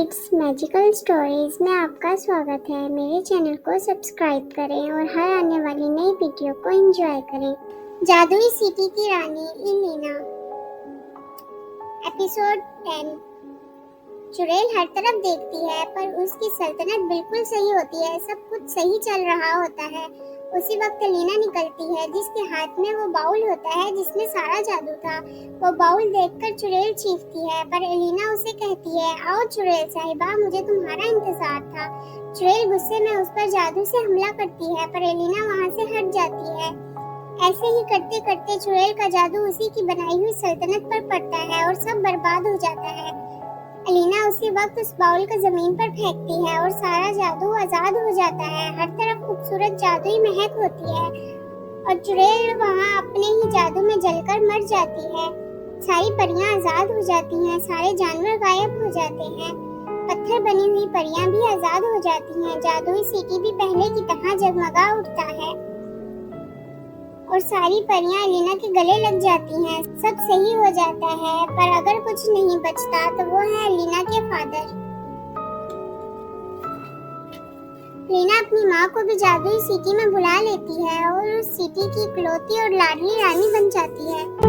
Kids magical stories में आपका स्वागत है। मेरे चैनल को सब्सक्राइब करें और हर आने वाली नई वीडियो को एंजॉय करें। जादुई सिटी की रानी एलिना, एपिसोड 10। चुड़ैल हर तरफ देखती है पर उसकी सल्तनत बिल्कुल सही होती है। सब कुछ सही चल रहा होता है। उसी वक्त एलिना निकलती है जिसके हाथ में वो बाउल होता है जिसमें सारा जादू था। वो बाउल देखकर चुड़ैल चीखती है पर एलिना उसे कहती है, आओ चुड़ैल साहिबा, मुझे तुम्हारा इंतजार था। चुड़ैल गुस्से में उस पर जादू से हमला करती है पर एलिना वहाँ से हट जाती है। ऐसे ही करते करते चुड़ैल का जादू उसी की बनाई हुई सल्तनत पर पड़ता है और सब बर्बाद हो जाता है। एलिना उसी वक्त उस बाउल को जमीन पर फेंकती है और सारा जादू आजाद हो जाता है। हर तरफ खूबसूरत जादुई महक होती है और चुड़ैल वहाँ अपने ही जादू में जलकर मर जाती है। सारी परियां आजाद हो जाती हैं, सारे जानवर गायब हो जाते हैं, पत्थर बनी हुई परियां भी आजाद हो जाती हैं। जादुई सिटी भी पहले की तरह जगमगा उठता है और सारी परियां एलिना के गले लग जाती हैं। सब सही हो जाता है पर अगर कुछ नहीं बचता तो वो है एलिना के फादर। एलिना अपनी माँ को भी जादुई सिटी में बुला लेती है और उस सिटी की इकलौती और लाडली रानी बन जाती है।